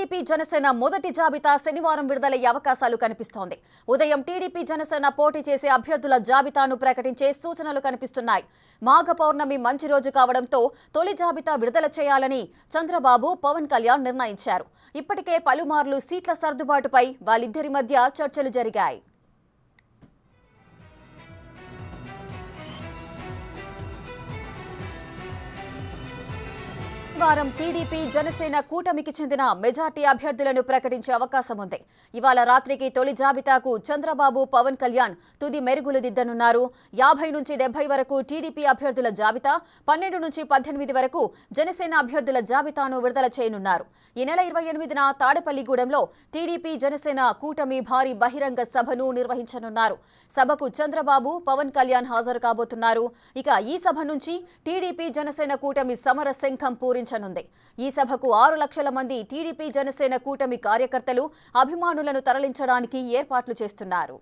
TDP Janasena మొదటి జాబితా శనివారం విడుదలయ్యే అవకాశాలు కనిపిస్తోంది. ఉదయం టీడీపీ జనసేన పోటీ చేసే అభ్యర్థుల జాబితాను ప్రకటించే సూచనలు కనిపిస్తున్నాయి. మాఘ పౌర్ణమి మంచి రోజు కావడంతో తొలి జాబితా విడుదల చేయాలని చంద్రబాబు, పవన్ కళ్యాణ్ నిర్ణయించారు. ఇప్పటికే పలుమార్లు సీట్ల సర్దుబాటుపై వాళ్ళిద్దరి మధ్య చర్చలు జరిగాయి. వారం టీడీపీ జనసేన కూటమికి చెందిన మెజార్టీ అభ్యర్థులను ప్రకటించే అవకాశం ఉంది. ఇవాళ రాత్రికి తొలి జాబితాకు చంద్రబాబు, పవన్ కళ్యాణ్ తుది మెరుగులు దిద్దనున్నారు. 50 నుంచి 70 వరకు టీడీపీ అభ్యర్థుల జాబితా, 12 నుంచి 18 వరకు జనసేన అభ్యర్థుల జాబితాను విడుదల చేయనున్నారు. ఈ నెల 28న తాడేపల్లిగూడెంలో టీడీపీ జనసేన కూటమి భారీ బహిరంగ సభను నిర్వహించనున్నారు. సభకు చంద్రబాబు, పవన్ కళ్యాణ్ హాజరు కాబోతున్నారు. ఇక ఈ సభ నుంచి టీడీపీ జనసేన కూటమి సమర శంఖం పూరించనుంది. ఈ సభకు 6 లక్షల మంది టీడీపీ జనసేన కూటమి కార్యకర్తలు, అభిమానులను తరలించడానికి ఏర్పాట్లు చేస్తున్నారు.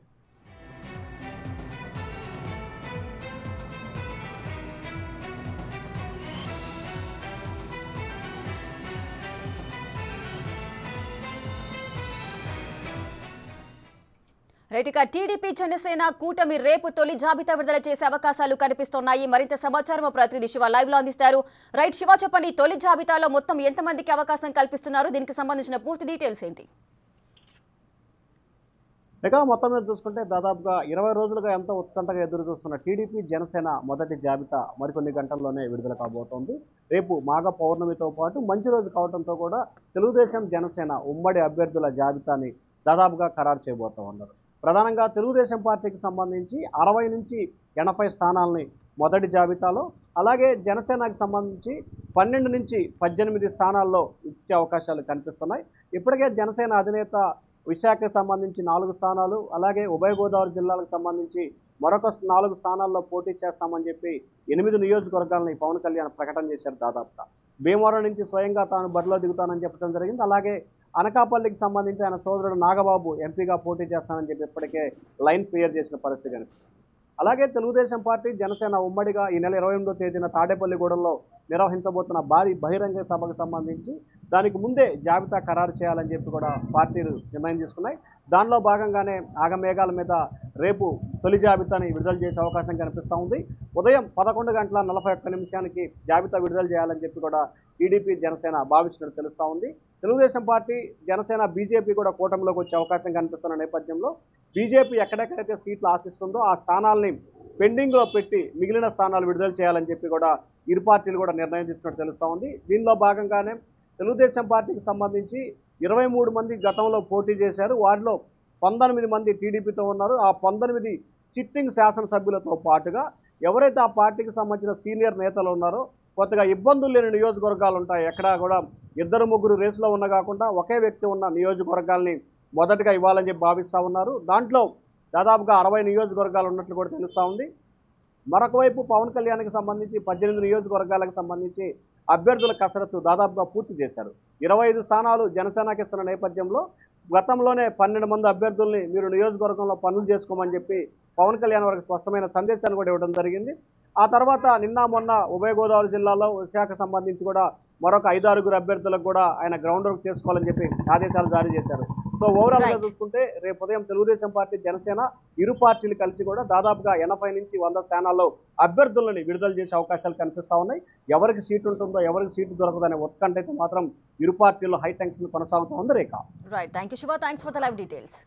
రైట్, టీడీపీ జనసేన కూటమి రేపు తొలి జాబితా విడుదల చేసే అవకాశాలు కనిపిస్తున్నాయి. మరింత సమాచారం ప్రతినిధి శివ లైవ్ లో అందిస్తారు. రైట్ శివ, చెప్పండి, తొలి జాబితాలో మొత్తం ఎంతమందికి అవకాశం కల్పిస్తున్నారు? దీనికి సంబంధించిన పూర్తి డీటెయిల్స్ ఏంటి? ఇక మొత్తం మీద చూసుకుంటే దాదాపుగా 20 రోజులుగా ఎంతో ఉత్కంఠగా ఎదురు చూస్తున్న టీడీపీ జనసేన మొదటి జాబితా మరికొన్ని గంటల్లోనే విడుదల కాబోతోంది. రేపు మాఘ పౌర్ణమితో పాటు మంచి రోజు కావడంతో కూడా తెలుగుదేశం జనసేన ఉమ్మడి అభ్యర్థుల జాబితాని దాదాపుగా ఖరారు చేయబోతూ ఉన్నారు. ప్రధానంగా తెలుగుదేశం పార్టీకి సంబంధించి 60 నుంచి 80 స్థానాలని మొదటి జాబితాలో, అలాగే జనసేనకి సంబంధించి 12 నుంచి 18 స్థానాల్లో ఇచ్చే అవకాశాలు కనిపిస్తున్నాయి. ఇప్పటికే జనసేన అధినేత విశాఖకు సంబంధించి 4 స్థానాలు, అలాగే ఉభయ గోదావరి జిల్లాలకు సంబంధించి మరొక 4 స్థానాల్లో పోటీ చేస్తామని చెప్పి 8 నియోజకవర్గాలని పవన్ కళ్యాణ్ ప్రకటన చేశారు. దాదాపుగా భీమవరం నుంచి స్వయంగా తాను బరిలో దిగుతానని చెప్పడం జరిగింది. అలాగే అనకాపల్లికి సంబంధించి ఆయన సోదరుడు నాగబాబు ఎంపీగా పోటీ చేస్తానని చెప్పి ఇప్పటికే లైన్ క్లియర్ చేసిన పరిస్థితి కనిపిస్తుంది. అలాగే తెలుగుదేశం పార్టీ జనసేన ఉమ్మడిగా ఈ నెల 28వ తేదీన తాడేపల్లిగూడెంలో నిర్వహించబోతున్న భారీ బహిరంగ సభకు సంబంధించి దానికి ముందే జాబితా ఖరారు చేయాలని చెప్పి కూడా పార్టీలు నిర్ణయం తీసుకున్నాయి. దానిలో భాగంగానే ఆగమేఘాల మీద రేపు తొలి జాబితాని విడుదల చేసే అవకాశం కనిపిస్తూ ఉంది. ఉదయం 11:41 జాబితా విడుదల చేయాలని చెప్పి కూడా టీడీపీ జనసేన భావిస్తున్నట్టు తెలుస్తూ ఉంది. తెలుగుదేశం పార్టీ, జనసేన, బీజేపీ కూడా కూటమిలోకి వచ్చే అవకాశం కనిపిస్తున్న నేపథ్యంలో బీజేపీ ఎక్కడెక్కడైతే సీట్లు ఆశిస్తుందో ఆ స్థానాల్ని పెండింగ్లో పెట్టి మిగిలిన స్థానాలు విడుదల చేయాలని చెప్పి కూడా ఇరు పార్టీలు కూడా నిర్ణయం తీసుకున్నట్టు తెలుస్తూ ఉంది. దీనిలో భాగంగానే తెలుగుదేశం పార్టీకి సంబంధించి 23 మంది గతంలో పోటీ చేశారు. వారిలో 19 మంది టీడీపీతో ఉన్నారు. ఆ 19 సిట్టింగ్ శాసనసభ్యులతో పాటుగా ఎవరైతే ఆ పార్టీకి సంబంధించిన సీనియర్ నేతలు ఉన్నారో, కొత్తగా ఇబ్బందులు లేని నియోజకవర్గాలు ఉంటాయి, ఎక్కడా కూడా 2-3 రేసులో ఉన్న కాకుండా ఒకే వ్యక్తి ఉన్న నియోజకవర్గాల్ని మొదటగా ఇవ్వాలని చెప్పి భావిస్తూ ఉన్నారు. దాంట్లో దాదాపుగా 60 నియోజకవర్గాలు ఉన్నట్లు కూడా తెలుస్తూ ఉంది. మరొక వైపు పవన్ కళ్యాణ్కి సంబంధించి 18 నియోజకవర్గాలకు సంబంధించి అభ్యర్థుల కసరత్తు దాదాపుగా పూర్తి చేశారు. 25 స్థానాలు జనసేనకి ఇస్తున్న నేపథ్యంలో గతంలోనే 12 మంది అభ్యర్థుల్ని మీరు నియోజకవర్గంలో పనులు చేసుకోమని చెప్పి పవన్ కళ్యాణ్ వారికి స్పష్టమైన సందేశాన్ని కూడా ఇవ్వడం జరిగింది. ఆ తర్వాత నిన్న మొన్న ఉభయ గోదావరి జిల్లాలో విశాఖ సంబంధించి కూడా మరొక 5-6 అభ్యర్థులకు కూడా ఆయన గ్రౌండ్ వర్క్ చేసుకోవాలని చెప్పి ఆదేశాలు జారీ చేశారు. సో ఓవరాల్ గా చూసుకుంటే రేపు ఉదయం తెలుగుదేశం పార్టీ, జనసేన ఇరు పార్టీలు కలిసి కూడా దాదాపుగా 80 నుంచి 100 స్థానాల్లో అభ్యర్థులని విడుదల చేసే అవకాశాలు కనిపిస్తా ఉన్నాయి. ఎవరికి సీటు ఉంటుందో, ఎవరికి సీటు దొరకదనే ఉత్కంఠ అయితే మాత్రం ఇరు పార్టీల్లో హై టెన్షన్ కొనసాగుతూ ఉంది. Rekha. Right, thank you Shiva, thanks for the live details.